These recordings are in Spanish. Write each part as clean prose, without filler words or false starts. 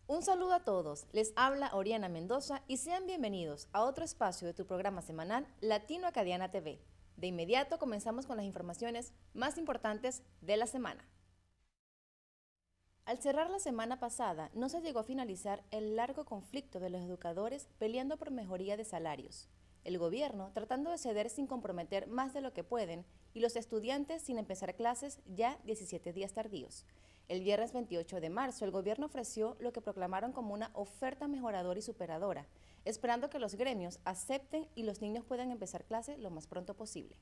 Un saludo a todos, les habla Oriana Mendoza y sean bienvenidos a otro espacio de tu programa semanal Latino Acadiana TV. De inmediato comenzamos con las informaciones más importantes de la semana. Al cerrar la semana pasada, no se llegó a finalizar el largo conflicto de los educadores peleando por mejoría de salarios. El gobierno tratando de ceder sin comprometer más de lo que pueden y los estudiantes sin empezar clases ya 17 días tardíos. El viernes 28 de marzo, el gobierno ofreció lo que proclamaron como una oferta mejoradora y superadora, esperando que los gremios acepten y los niños puedan empezar clases lo más pronto posible.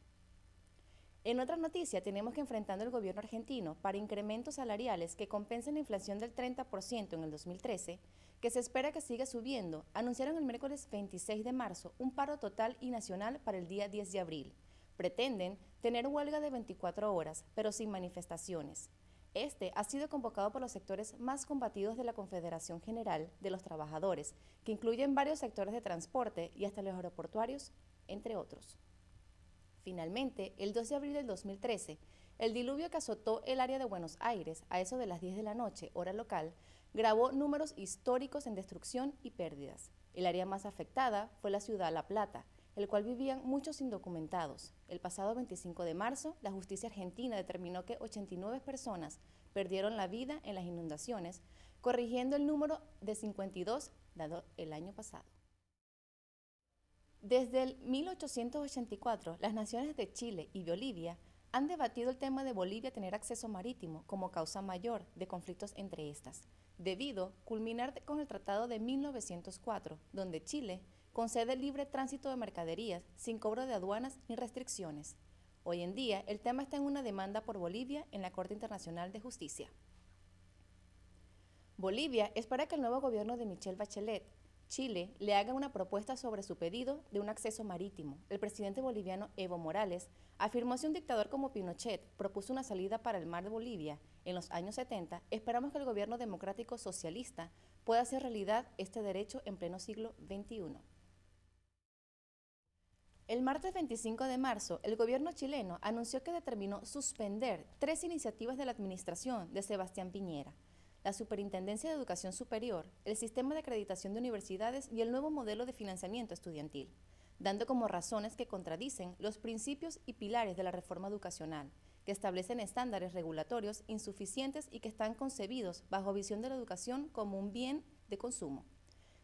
En otra noticia, tenemos que enfrentando el gobierno argentino para incrementos salariales que compensen la inflación del 30% en el 2013, que se espera que siga subiendo, anunciaron el miércoles 26 de marzo un paro total y nacional para el día 10 de abril. Pretenden tener huelga de 24 horas, pero sin manifestaciones. Este ha sido convocado por los sectores más combatidos de la Confederación General de los Trabajadores, que incluyen varios sectores de transporte y hasta los aeroportuarios, entre otros. Finalmente, el 2 de abril del 2013, el diluvio que azotó el área de Buenos Aires a eso de las 10 de la noche, hora local, grabó números históricos en destrucción y pérdidas. El área más afectada fue la ciudad La Plata, el cual vivían muchos indocumentados. El pasado 25 de marzo, la justicia argentina determinó que 89 personas perdieron la vida en las inundaciones, corrigiendo el número de 52 dado el año pasado. Desde el 1884, las naciones de Chile y Bolivia han debatido el tema de Bolivia tener acceso marítimo como causa mayor de conflictos entre estas, debido a culminar con el Tratado de 1904, donde Chile concede libre tránsito de mercaderías sin cobro de aduanas ni restricciones. Hoy en día, el tema está en una demanda por Bolivia en la Corte Internacional de Justicia. Bolivia espera que el nuevo gobierno de Michelle Bachelet Chile le haga una propuesta sobre su pedido de un acceso marítimo. El presidente boliviano Evo Morales afirmó si un dictador como Pinochet propuso una salida para el mar de Bolivia en los años 70, esperamos que el gobierno democrático socialista pueda hacer realidad este derecho en pleno siglo XXI. El martes 25 de marzo, el gobierno chileno anunció que determinó suspender 3 iniciativas de la administración de Sebastián Piñera: la Superintendencia de Educación Superior, el Sistema de Acreditación de Universidades y el nuevo modelo de financiamiento estudiantil, dando como razones que contradicen los principios y pilares de la reforma educacional, que establecen estándares regulatorios insuficientes y que están concebidos bajo visión de la educación como un bien de consumo.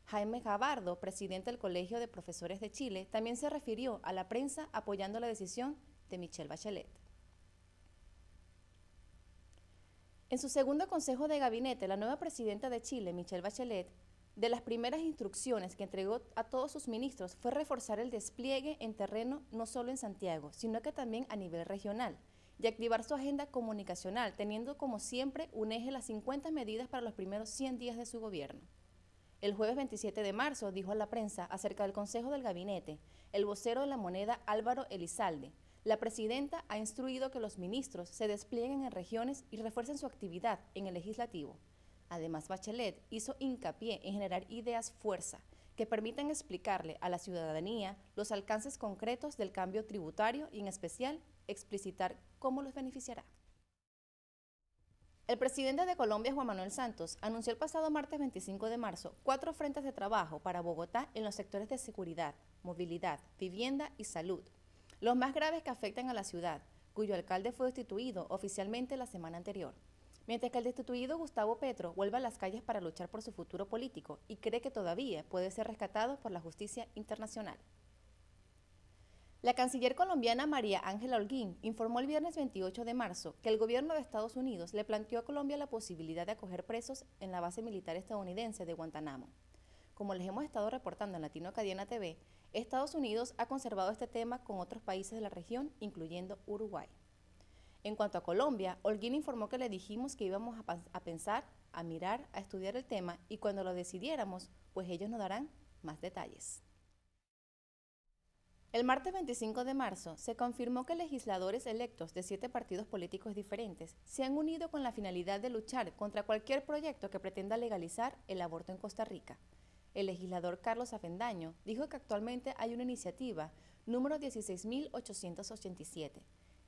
Jaime Gabardo, presidente del Colegio de Profesores de Chile, también se refirió a la prensa apoyando la decisión de Michelle Bachelet. En su segundo consejo de gabinete, la nueva presidenta de Chile, Michelle Bachelet, de las primeras instrucciones que entregó a todos sus ministros fue reforzar el despliegue en terreno no solo en Santiago, sino que también a nivel regional, y activar su agenda comunicacional, teniendo como siempre un eje las 50 medidas para los primeros 100 días de su gobierno. El jueves 27 de marzo dijo a la prensa acerca del Consejo del Gabinete el vocero de la Moneda Álvaro Elizalde: la presidenta ha instruido que los ministros se desplieguen en regiones y refuercen su actividad en el legislativo. Además, Bachelet hizo hincapié en generar ideas fuerza que permitan explicarle a la ciudadanía los alcances concretos del cambio tributario y en especial explicitar cómo los beneficiará. El presidente de Colombia, Juan Manuel Santos, anunció el pasado martes 25 de marzo 4 frentes de trabajo para Bogotá en los sectores de seguridad, movilidad, vivienda y salud, los más graves que afectan a la ciudad, cuyo alcalde fue destituido oficialmente la semana anterior, mientras que el destituido Gustavo Petro vuelve a las calles para luchar por su futuro político y cree que todavía puede ser rescatado por la justicia internacional. La canciller colombiana María Ángela Holguín informó el viernes 28 de marzo que el gobierno de Estados Unidos le planteó a Colombia la posibilidad de acoger presos en la base militar estadounidense de Guantánamo. Como les hemos estado reportando en Latino Acadiana TV, Estados Unidos ha conservado este tema con otros países de la región, incluyendo Uruguay. En cuanto a Colombia, Holguín informó que le dijimos que íbamos a pensar, a mirar, a estudiar el tema y cuando lo decidiéramos, pues ellos nos darán más detalles. El martes 25 de marzo se confirmó que legisladores electos de 7 partidos políticos diferentes se han unido con la finalidad de luchar contra cualquier proyecto que pretenda legalizar el aborto en Costa Rica. El legislador Carlos Avendaño dijo que actualmente hay una iniciativa número 16.887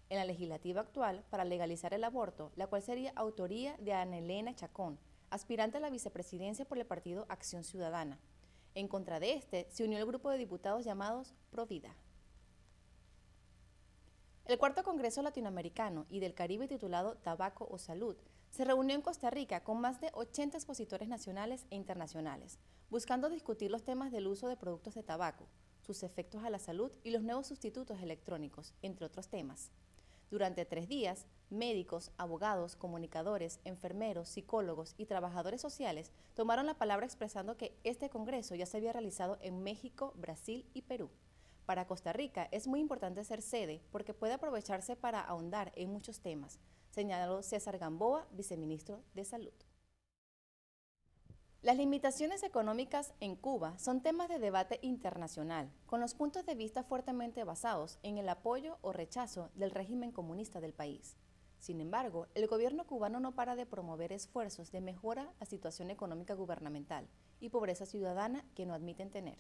en la legislativa actual para legalizar el aborto, la cual sería autoría de Ana Elena Chacón, aspirante a la vicepresidencia por el partido Acción Ciudadana. En contra de este, se unió el grupo de diputados llamados Provida. El cuarto Congreso Latinoamericano y del Caribe titulado Tabaco o Salud se reunió en Costa Rica con más de 80 expositores nacionales e internacionales, buscando discutir los temas del uso de productos de tabaco, sus efectos a la salud y los nuevos sustitutos electrónicos, entre otros temas. Durante 3 días, médicos, abogados, comunicadores, enfermeros, psicólogos y trabajadores sociales tomaron la palabra expresando que este congreso ya se había realizado en México, Brasil y Perú. Para Costa Rica es muy importante ser sede porque puede aprovecharse para ahondar en muchos temas, señaló César Gamboa, viceministro de Salud. Las limitaciones económicas en Cuba son temas de debate internacional, con los puntos de vista fuertemente basados en el apoyo o rechazo del régimen comunista del país. Sin embargo, el gobierno cubano no para de promover esfuerzos de mejora a la situación económica gubernamental y pobreza ciudadana que no admiten tener.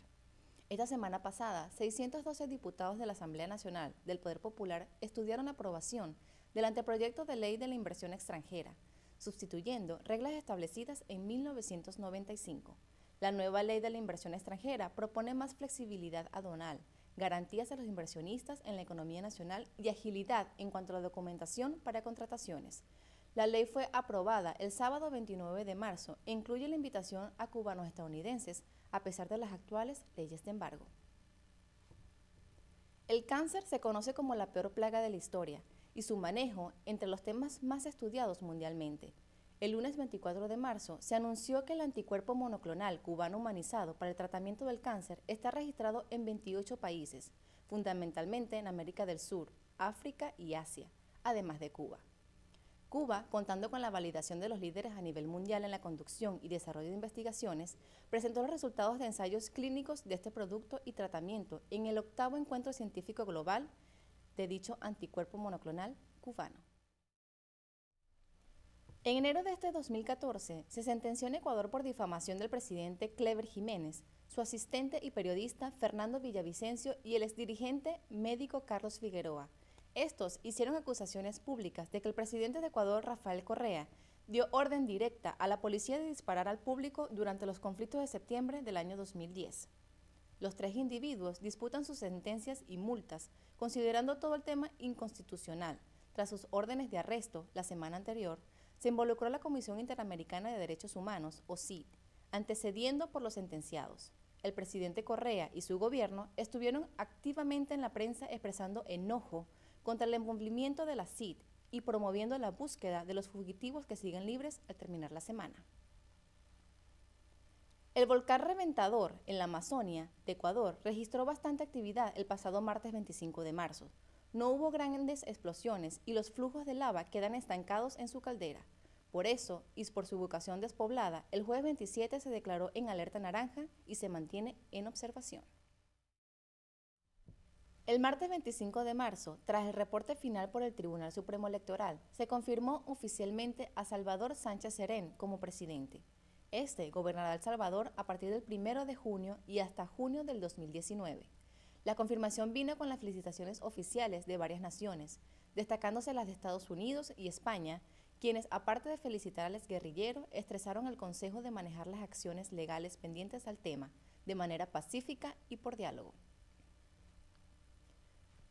Esta semana pasada, 612 diputados de la Asamblea Nacional del Poder Popular estudiaron la aprobación del anteproyecto de ley de la inversión extranjera, sustituyendo reglas establecidas en 1995. La nueva ley de la inversión extranjera propone más flexibilidad aduanal, garantías a los inversionistas en la economía nacional y agilidad en cuanto a la documentación para contrataciones. La ley fue aprobada el sábado 29 de marzo e incluye la invitación a cubanos estadounidenses a pesar de las actuales leyes de embargo. El cáncer se conoce como la peor plaga de la historia y su manejo entre los temas más estudiados mundialmente. El lunes 24 de marzo se anunció que el anticuerpo monoclonal cubano humanizado para el tratamiento del cáncer está registrado en 28 países, fundamentalmente en América del Sur, África y Asia, además de Cuba. Cuba, contando con la validación de los líderes a nivel mundial en la conducción y desarrollo de investigaciones, presentó los resultados de ensayos clínicos de este producto y tratamiento en el 8º Encuentro Científico Global de dicho anticuerpo monoclonal cubano. En enero de este 2014, se sentenció en Ecuador por difamación del presidente Clever Jiménez, su asistente y periodista Fernando Villavicencio y el exdirigente médico Carlos Figueroa. Estos hicieron acusaciones públicas de que el presidente de Ecuador, Rafael Correa, dio orden directa a la policía de disparar al público durante los conflictos de septiembre del año 2010. Los 3 individuos disputan sus sentencias y multas, considerando todo el tema inconstitucional. Tras sus órdenes de arresto la semana anterior, se involucró a la Comisión Interamericana de Derechos Humanos, o CID, antecediendo por los sentenciados. El presidente Correa y su gobierno estuvieron activamente en la prensa expresando enojo contra el envolvimiento de la CID y promoviendo la búsqueda de los fugitivos que siguen libres al terminar la semana. El volcán Reventador, en la Amazonia de Ecuador, registró bastante actividad el pasado martes 25 de marzo. No hubo grandes explosiones y los flujos de lava quedan estancados en su caldera. Por eso, y por su ubicación despoblada, el jueves 27 se declaró en alerta naranja y se mantiene en observación. El martes 25 de marzo, tras el reporte final por el Tribunal Supremo Electoral, se confirmó oficialmente a Salvador Sánchez Serén como presidente. Este gobernará El Salvador a partir del 1 de junio y hasta junio del 2019. La confirmación vino con las felicitaciones oficiales de varias naciones, destacándose las de Estados Unidos y España, quienes, aparte de felicitar al exguerrillero, estresaron al Consejo de manejar las acciones legales pendientes al tema, de manera pacífica y por diálogo.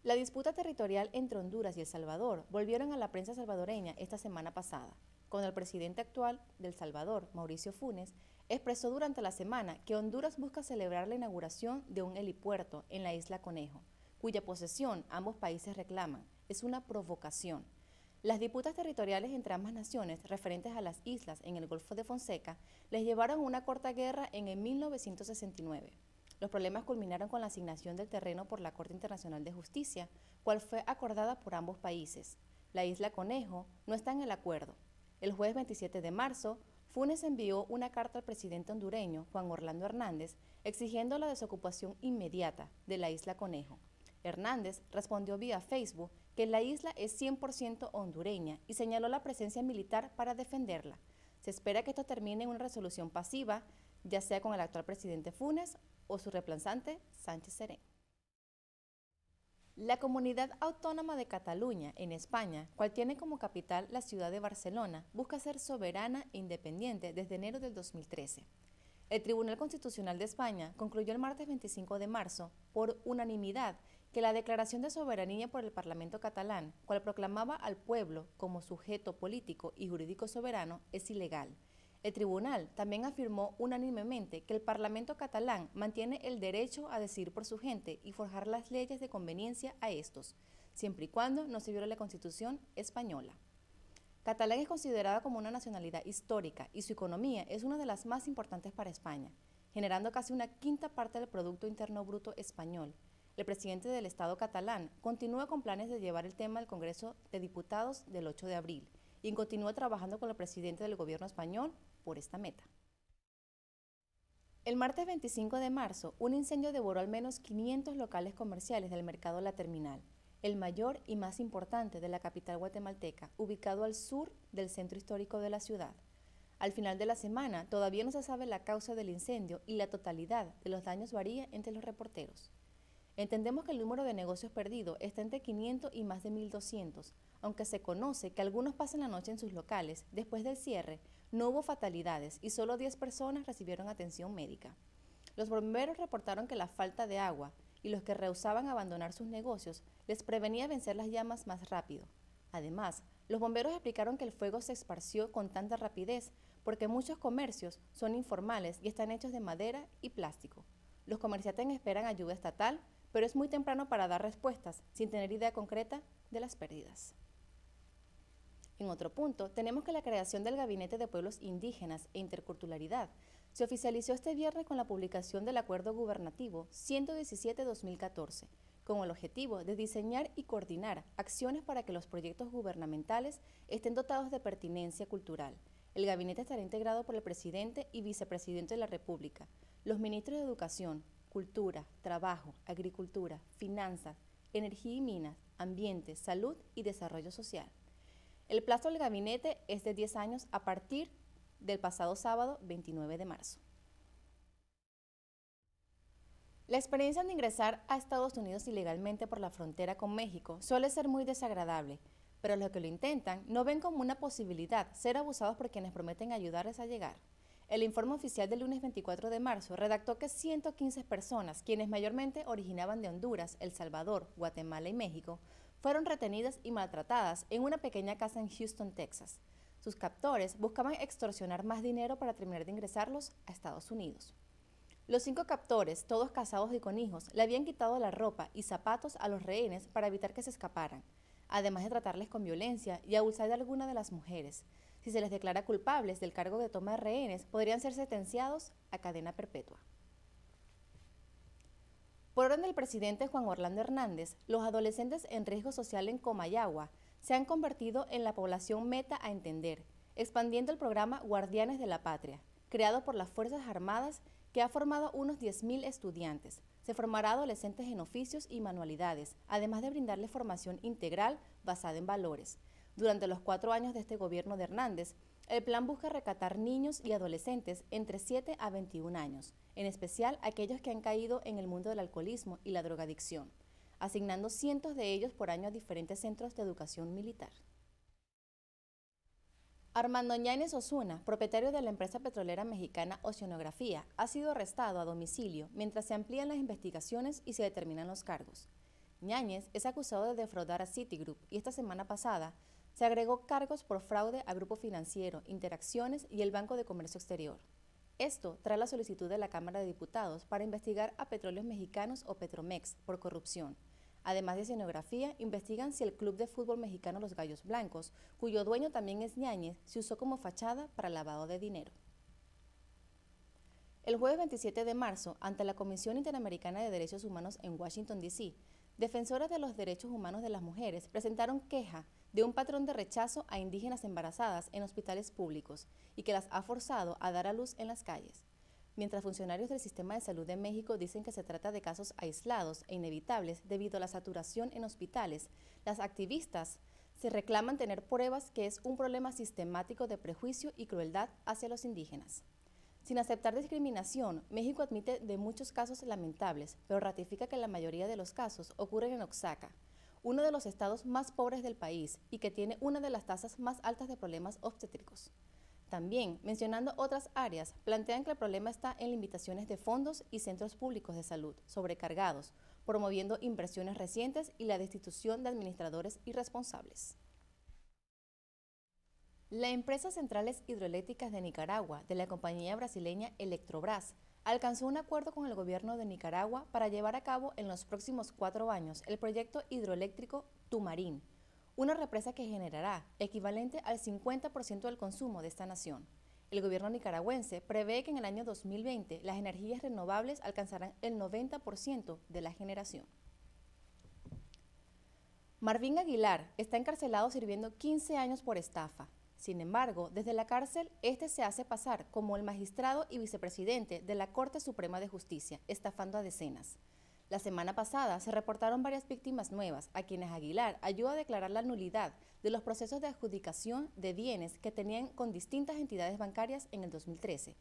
La disputa territorial entre Honduras y El Salvador volvieron a la prensa salvadoreña esta semana pasada, cuando el presidente actual de El Salvador, Mauricio Funes, expresó durante la semana que Honduras busca celebrar la inauguración de un helipuerto en la isla Conejo, cuya posesión ambos países reclaman. Es una provocación. Las disputas territoriales entre ambas naciones referentes a las islas en el Golfo de Fonseca les llevaron a una corta guerra en el 1969. Los problemas culminaron con la asignación del terreno por la Corte Internacional de Justicia, cual fue acordada por ambos países. La isla Conejo no está en el acuerdo. El jueves 27 de marzo, Funes envió una carta al presidente hondureño, Juan Orlando Hernández, exigiendo la desocupación inmediata de la isla Conejo. Hernández respondió vía Facebook que la isla es 100% hondureña y señaló la presencia militar para defenderla. Se espera que esto termine en una resolución pasiva, ya sea con el actual presidente Funes o su reemplazante Sánchez Serén. La Comunidad Autónoma de Cataluña, en España, cual tiene como capital la ciudad de Barcelona, busca ser soberana e independiente desde enero del 2013. El Tribunal Constitucional de España concluyó el martes 25 de marzo, por unanimidad, que la declaración de soberanía por el Parlamento catalán, cual proclamaba al pueblo como sujeto político y jurídico soberano, es ilegal. El tribunal también afirmó unánimemente que el Parlamento catalán mantiene el derecho a decidir por su gente y forjar las leyes de conveniencia a estos, siempre y cuando no se viole la Constitución española. Catalán es considerada como una nacionalidad histórica y su economía es una de las más importantes para España, generando casi una quinta parte del Producto Interno Bruto español. El presidente del Estado catalán continúa con planes de llevar el tema al Congreso de Diputados del 8 de abril y continúa trabajando con el presidente del gobierno español por esta meta. El martes 25 de marzo, un incendio devoró al menos 500 locales comerciales del mercado La Terminal, el mayor y más importante de la capital guatemalteca, ubicado al sur del centro histórico de la ciudad. Al final de la semana, todavía no se sabe la causa del incendio y la totalidad de los daños varía entre los reporteros. Entendemos que el número de negocios perdidos está entre 500 y más de 1.200, aunque se conoce que algunos pasan la noche en sus locales. Después del cierre, no hubo fatalidades y solo 10 personas recibieron atención médica. Los bomberos reportaron que la falta de agua y los que rehusaban abandonar sus negocios les prevenía vencer las llamas más rápido. Además, los bomberos explicaron que el fuego se esparció con tanta rapidez porque muchos comercios son informales y están hechos de madera y plástico. Los comerciantes esperan ayuda estatal, pero es muy temprano para dar respuestas sin tener idea concreta de las pérdidas. En otro punto, tenemos que la creación del Gabinete de Pueblos Indígenas e Interculturalidad se oficializó este viernes con la publicación del Acuerdo Gubernativo 117-2014, con el objetivo de diseñar y coordinar acciones para que los proyectos gubernamentales estén dotados de pertinencia cultural. El gabinete estará integrado por el presidente y vicepresidente de la República, los ministros de Educación, Cultura, Trabajo, Agricultura, Finanzas, Energía y Minas, Ambiente, Salud y Desarrollo Social. El plazo del gabinete es de 10 años a partir del pasado sábado 29 de marzo. La experiencia de ingresar a Estados Unidos ilegalmente por la frontera con México suele ser muy desagradable, pero los que lo intentan no ven como una posibilidad ser abusados por quienes prometen ayudarles a llegar. El informe oficial del lunes 24 de marzo redactó que 115 personas, quienes mayormente originaban de Honduras, El Salvador, Guatemala y México, fueron retenidas y maltratadas en una pequeña casa en Houston, Texas. Sus captores buscaban extorsionar más dinero para terminar de ingresarlos a Estados Unidos. Los 5 captores, todos casados y con hijos, le habían quitado la ropa y zapatos a los rehenes para evitar que se escaparan, además de tratarles con violencia y abusar de alguna de las mujeres. Si se les declara culpables del cargo de toma de rehenes, podrían ser sentenciados a cadena perpetua. Por orden del presidente Juan Orlando Hernández, los adolescentes en riesgo social en Comayagua se han convertido en la población meta a entender, expandiendo el programa Guardianes de la Patria, creado por las Fuerzas Armadas, que ha formado unos 10.000 estudiantes. Se formará a adolescentes en oficios y manualidades, además de brindarles formación integral basada en valores. Durante los 4 años de este gobierno de Hernández, el plan busca rescatar niños y adolescentes entre 7 a 21 años, en especial aquellos que han caído en el mundo del alcoholismo y la drogadicción, asignando cientos de ellos por año a diferentes centros de educación militar. Armando Ñáñez Osuna, propietario de la empresa petrolera mexicana Oceanografía, ha sido arrestado a domicilio mientras se amplían las investigaciones y se determinan los cargos. Ñáñez es acusado de defraudar a Citigroup y esta semana pasada se agregó cargos por fraude a Grupo Financiero, Interacciones y el Banco de Comercio Exterior. Esto trae la solicitud de la Cámara de Diputados para investigar a Petróleos Mexicanos o Petromex por corrupción. Además de Oceanografía, investigan si el club de fútbol mexicano Los Gallos Blancos, cuyo dueño también es Ñáñez, se usó como fachada para lavado de dinero. El jueves 27 de marzo, ante la Comisión Interamericana de Derechos Humanos en Washington, D.C., defensoras de los derechos humanos de las mujeres presentaron queja de un patrón de rechazo a indígenas embarazadas en hospitales públicos y que las ha forzado a dar a luz en las calles. Mientras funcionarios del Sistema de Salud de México dicen que se trata de casos aislados e inevitables debido a la saturación en hospitales, las activistas se reclaman tener pruebas que es un problema sistemático de prejuicio y crueldad hacia los indígenas. Sin aceptar discriminación, México admite de muchos casos lamentables, pero ratifica que la mayoría de los casos ocurren en Oaxaca, uno de los estados más pobres del país y que tiene una de las tasas más altas de problemas obstétricos. También, mencionando otras áreas, plantean que el problema está en limitaciones de fondos y centros públicos de salud sobrecargados, promoviendo inversiones recientes y la destitución de administradores irresponsables. La empresa Centrales Hidroeléctricas de Nicaragua, de la compañía brasileña Electrobras, alcanzó un acuerdo con el gobierno de Nicaragua para llevar a cabo en los próximos 4 años el proyecto hidroeléctrico Tumarín, una represa que generará equivalente al 50% del consumo de esta nación. El gobierno nicaragüense prevé que en el año 2020 las energías renovables alcanzarán el 90% de la generación. Marvin Aguilar está encarcelado sirviendo 15 años por estafa. Sin embargo, desde la cárcel, este se hace pasar como el magistrado y vicepresidente de la Corte Suprema de Justicia, estafando a decenas. La semana pasada se reportaron varias víctimas nuevas, a quienes Aguilar ayuda a declarar la nulidad de los procesos de adjudicación de bienes que tenían con distintas entidades bancarias en el 2013.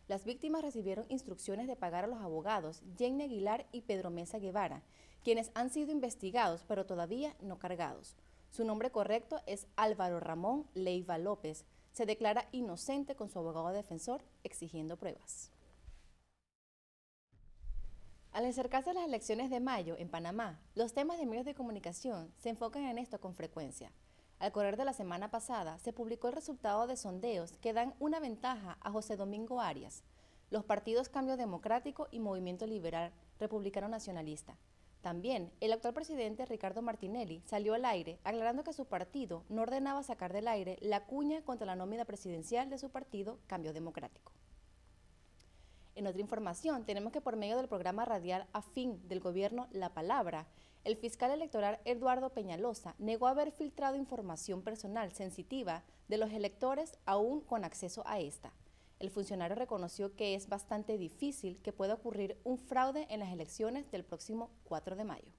Las víctimas recibieron instrucciones de pagar a los abogados Jenny Aguilar y Pedro Mesa Guevara, quienes han sido investigados pero todavía no cargados. Su nombre correcto es Álvaro Ramón Leiva López. Se declara inocente con su abogado defensor exigiendo pruebas. Al acercarse a las elecciones de mayo en Panamá, los temas de medios de comunicación se enfocan en esto con frecuencia. Al correr de la semana pasada, se publicó el resultado de sondeos que dan una ventaja a José Domingo Arias, los partidos Cambio Democrático y Movimiento Liberal Republicano Nacionalista. También, el actual presidente Ricardo Martinelli salió al aire aclarando que su partido no ordenaba sacar del aire la cuña contra la nómina presidencial de su partido Cambio Democrático. En otra información, tenemos que por medio del programa radial afín del gobierno La Palabra, el fiscal electoral Eduardo Peñalosa negó haber filtrado información personal sensitiva de los electores aún con acceso a esta. El funcionario reconoció que es bastante difícil que pueda ocurrir un fraude en las elecciones del próximo 4 de mayo.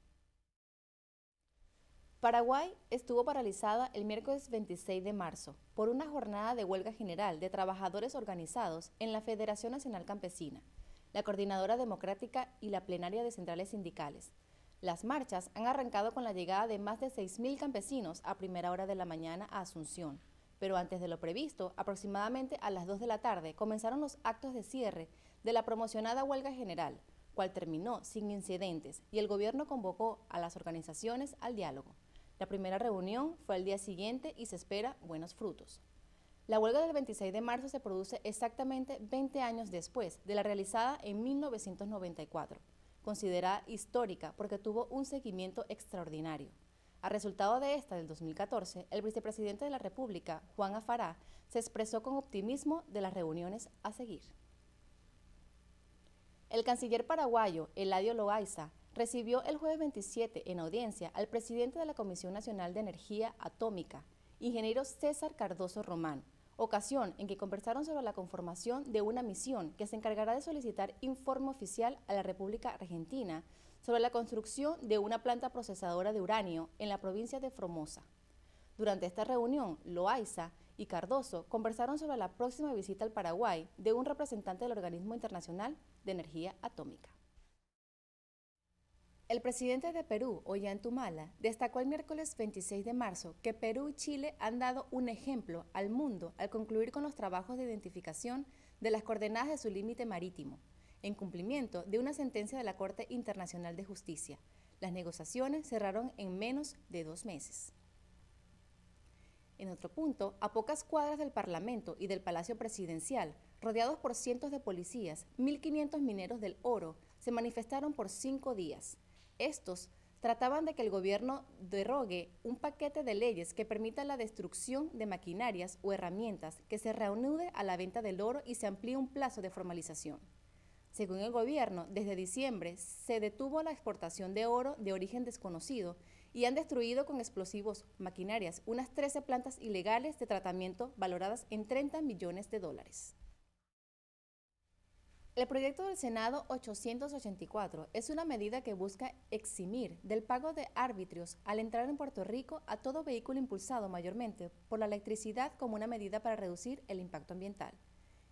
Paraguay estuvo paralizada el miércoles 26 de marzo por una jornada de huelga general de trabajadores organizados en la Federación Nacional Campesina, la Coordinadora Democrática y la Plenaria de Centrales Sindicales. Las marchas han arrancado con la llegada de más de 6.000 campesinos a primera hora de la mañana a Asunción, pero antes de lo previsto, aproximadamente a las 2 de la tarde, comenzaron los actos de cierre de la promocionada huelga general, cual terminó sin incidentes, y el gobierno convocó a las organizaciones al diálogo. La primera reunión fue al día siguiente y se espera buenos frutos. La huelga del 26 de marzo se produce exactamente 20 años después de la realizada en 1994, considerada histórica porque tuvo un seguimiento extraordinario. A resultado de esta del 2014, el vicepresidente de la República, Juan Afará, se expresó con optimismo de las reuniones a seguir. El canciller paraguayo, Eladio Loaiza, recibió el jueves 27 en audiencia al presidente de la Comisión Nacional de Energía Atómica, ingeniero César Cardoso Román, ocasión en que conversaron sobre la conformación de una misión que se encargará de solicitar informe oficial a la República Argentina sobre la construcción de una planta procesadora de uranio en la provincia de Formosa. Durante esta reunión, Loaiza y Cardoso conversaron sobre la próxima visita al Paraguay de un representante del Organismo Internacional de Energía Atómica. El presidente de Perú, Ollanta, destacó el miércoles 26 de marzo que Perú y Chile han dado un ejemplo al mundo al concluir con los trabajos de identificación de las coordenadas de su límite marítimo, en cumplimiento de una sentencia de la Corte Internacional de Justicia. Las negociaciones cerraron en menos de 2 meses. En otro punto, a pocas cuadras del Parlamento y del Palacio Presidencial, rodeados por cientos de policías, 1.500 mineros del oro se manifestaron por 5 días. Estos trataban de que el gobierno derogue un paquete de leyes que permitan la destrucción de maquinarias o herramientas, que se reanude a la venta del oro y se amplíe un plazo de formalización. Según el gobierno, desde diciembre se detuvo la exportación de oro de origen desconocido y han destruido con explosivos maquinarias unas 13 plantas ilegales de tratamiento valoradas en $30 millones. El proyecto del Senado 884 es una medida que busca eximir del pago de arbitrios al entrar en Puerto Rico a todo vehículo impulsado mayormente por la electricidad como una medida para reducir el impacto ambiental.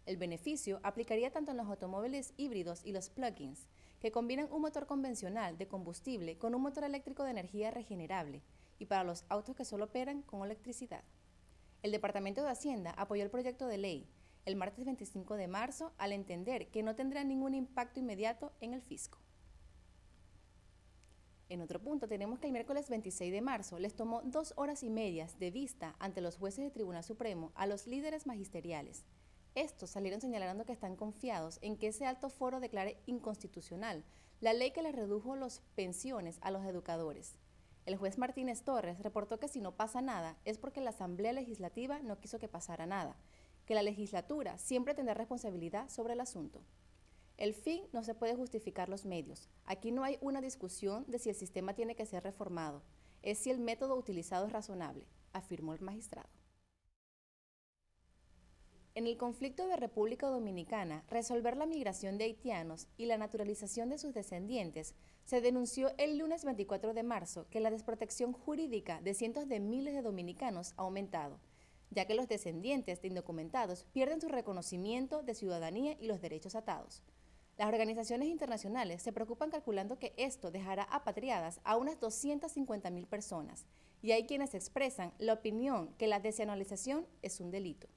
El beneficio aplicaría tanto en los automóviles híbridos y los plug-ins, que combinan un motor convencional de combustible con un motor eléctrico de energía regenerable, y para los autos que solo operan con electricidad. El Departamento de Hacienda apoyó el proyecto de ley el martes 25 de marzo al entender que no tendrá ningún impacto inmediato en el fisco. En otro punto, tenemos que el miércoles 26 de marzo les tomó 2 horas y media de vista ante los jueces del Tribunal Supremo a los líderes magisteriales. Estos salieron señalando que están confiados en que ese alto foro declare inconstitucional la ley que les redujo las pensiones a los educadores. El juez Martínez Torres reportó que si no pasa nada es porque la Asamblea Legislativa no quiso que pasara nada, que la legislatura siempre tendrá responsabilidad sobre el asunto. El fin no se puede justificar los medios. Aquí no hay una discusión de si el sistema tiene que ser reformado, es si el método utilizado es razonable, afirmó el magistrado. En el conflicto de República Dominicana, resolver la migración de haitianos y la naturalización de sus descendientes, se denunció el lunes 24 de marzo que la desprotección jurídica de cientos de miles de dominicanos ha aumentado, ya que los descendientes de indocumentados pierden su reconocimiento de ciudadanía y los derechos atados. Las organizaciones internacionales se preocupan calculando que esto dejará apatriadas a unas 250.000 personas, y hay quienes expresan la opinión que la desnacionalización es un delito.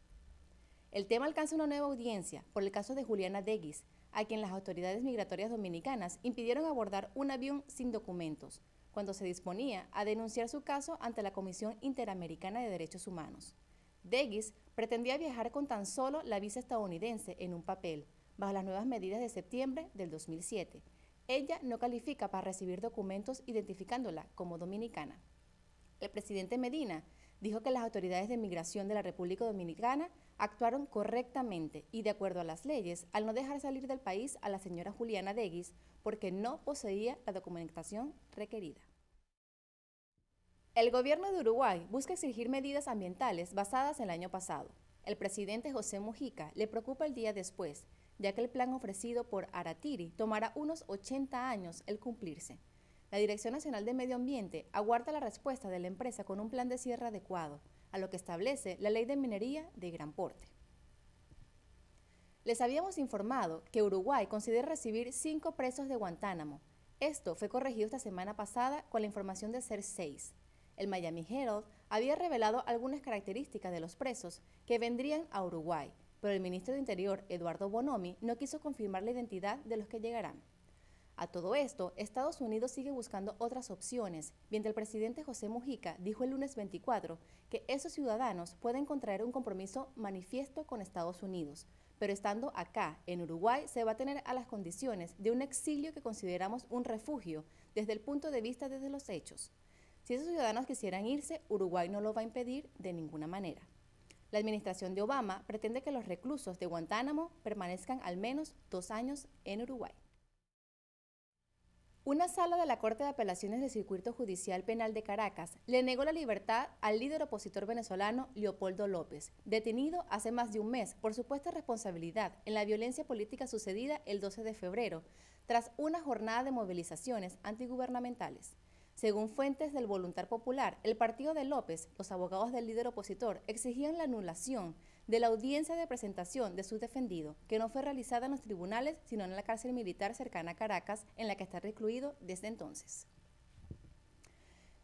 El tema alcanza una nueva audiencia por el caso de Juliana Deguis, a quien las autoridades migratorias dominicanas impidieron abordar un avión sin documentos, cuando se disponía a denunciar su caso ante la Comisión Interamericana de Derechos Humanos. Deguis pretendía viajar con tan solo la visa estadounidense en un papel, bajo las nuevas medidas de septiembre del 2007. Ella no califica para recibir documentos identificándola como dominicana. El presidente Medina dijo que las autoridades de migración de la República Dominicana actuaron correctamente y de acuerdo a las leyes al no dejar salir del país a la señora Juliana Deguis porque no poseía la documentación requerida. El gobierno de Uruguay busca exigir medidas ambientales basadas en el año pasado. El presidente José Mujica le preocupa el día después, ya que el plan ofrecido por Aratiri tomará unos 80 años el cumplirse. La Dirección Nacional de Medio Ambiente aguarda la respuesta de la empresa con un plan de cierre adecuado, a lo que establece la Ley de Minería de Gran Porte. Les habíamos informado que Uruguay considera recibir 5 presos de Guantánamo. Esto fue corregido esta semana pasada con la información de ser 6. El Miami Herald había revelado algunas características de los presos que vendrían a Uruguay, pero el ministro de Interior, Eduardo Bonomi, no quiso confirmar la identidad de los que llegarán. A todo esto, Estados Unidos sigue buscando otras opciones, mientras el presidente José Mujica dijo el lunes 24 que esos ciudadanos pueden contraer un compromiso manifiesto con Estados Unidos, pero estando acá, en Uruguay, se va a tener a las condiciones de un exilio que consideramos un refugio desde el punto de vista de los hechos. Si esos ciudadanos quisieran irse, Uruguay no lo va a impedir de ninguna manera. La administración de Obama pretende que los reclusos de Guantánamo permanezcan al menos 2 años en Uruguay. Una sala de la Corte de Apelaciones del Circuito Judicial Penal de Caracas le negó la libertad al líder opositor venezolano Leopoldo López, detenido hace más de un mes por supuesta responsabilidad en la violencia política sucedida el 12 de febrero, tras una jornada de movilizaciones antigubernamentales. Según fuentes del Voluntad Popular, el partido de López, los abogados del líder opositor, exigían la anulación de la audiencia de presentación de su defendido, que no fue realizada en los tribunales, sino en la cárcel militar cercana a Caracas, en la que está recluido desde entonces.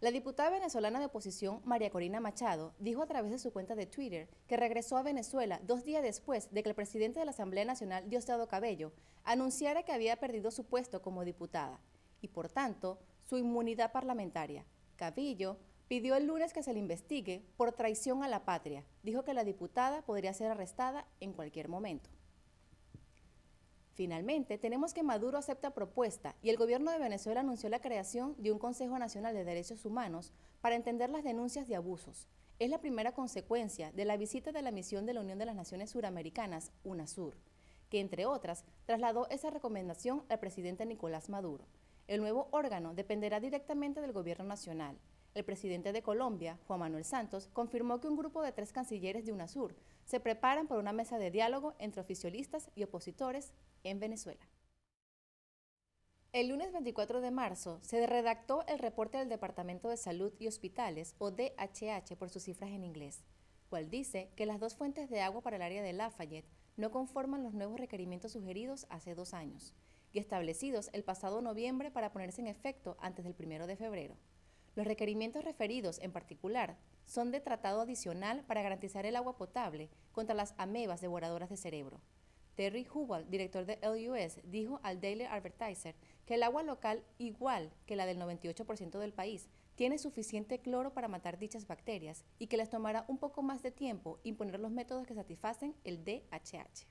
La diputada venezolana de oposición, María Corina Machado, dijo a través de su cuenta de Twitter que regresó a Venezuela 2 días después de que el presidente de la Asamblea Nacional, Diosdado Cabello, anunciara que había perdido su puesto como diputada y, por tanto, su inmunidad parlamentaria. Cabello pidió el lunes que se le investigue por traición a la patria. Dijo que la diputada podría ser arrestada en cualquier momento. Finalmente, tenemos que Maduro acepta propuesta y el gobierno de Venezuela anunció la creación de un Consejo Nacional de Derechos Humanos para entender las denuncias de abusos. Es la primera consecuencia de la visita de la misión de la Unión de las Naciones Suramericanas, UNASUR, que entre otras trasladó esa recomendación al presidente Nicolás Maduro. El nuevo órgano dependerá directamente del gobierno nacional. El presidente de Colombia, Juan Manuel Santos, confirmó que un grupo de 3 cancilleres de UNASUR se preparan por una mesa de diálogo entre oficialistas y opositores en Venezuela. El lunes 24 de marzo se redactó el reporte del Departamento de Salud y Hospitales, o DHH por sus cifras en inglés, cual dice que las 2 fuentes de agua para el área de Lafayette no conforman los nuevos requerimientos sugeridos hace 2 años y establecidos el pasado noviembre para ponerse en efecto antes del 1 de febrero. Los requerimientos referidos, en particular, son de tratado adicional para garantizar el agua potable contra las amebas devoradoras de cerebro. Terry Hubal, director de LUS, dijo al Daily Advertiser que el agua local, igual que la del 98% del país, tiene suficiente cloro para matar dichas bacterias y que les tomará un poco más de tiempo imponer los métodos que satisfacen el DHH.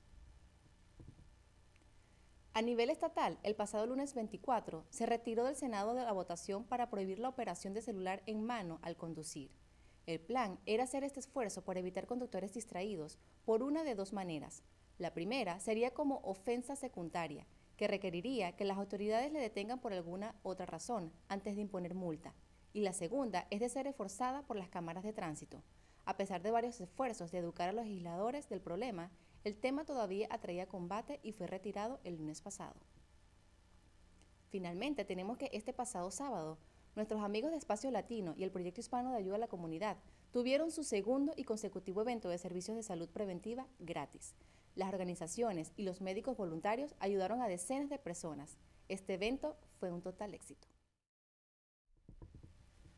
A nivel estatal, el pasado lunes 24, se retiró del Senado de la votación para prohibir la operación de celular en mano al conducir. El plan era hacer este esfuerzo por evitar conductores distraídos por una de 2 maneras. La primera sería como ofensa secundaria, que requeriría que las autoridades le detengan por alguna otra razón antes de imponer multa. Y la segunda es de ser reforzada por las cámaras de tránsito. A pesar de varios esfuerzos de educar a los legisladores del problema, el tema todavía atraía combate y fue retirado el lunes pasado. Finalmente, tenemos que este pasado sábado, nuestros amigos de Espacio Latino y el Proyecto Hispano de Ayuda a la Comunidad tuvieron su segundo y consecutivo evento de servicios de salud preventiva gratis. Las organizaciones y los médicos voluntarios ayudaron a decenas de personas. Este evento fue un total éxito.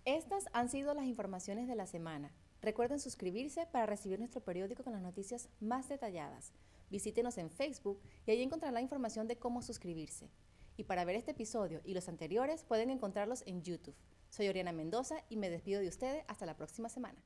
Estas han sido las informaciones de la semana. Recuerden suscribirse para recibir nuestro periódico con las noticias más detalladas. Visítenos en Facebook y allí encontrarán la información de cómo suscribirse. Y para ver este episodio y los anteriores pueden encontrarlos en YouTube. Soy Oriana Mendoza y me despido de ustedes hasta la próxima semana.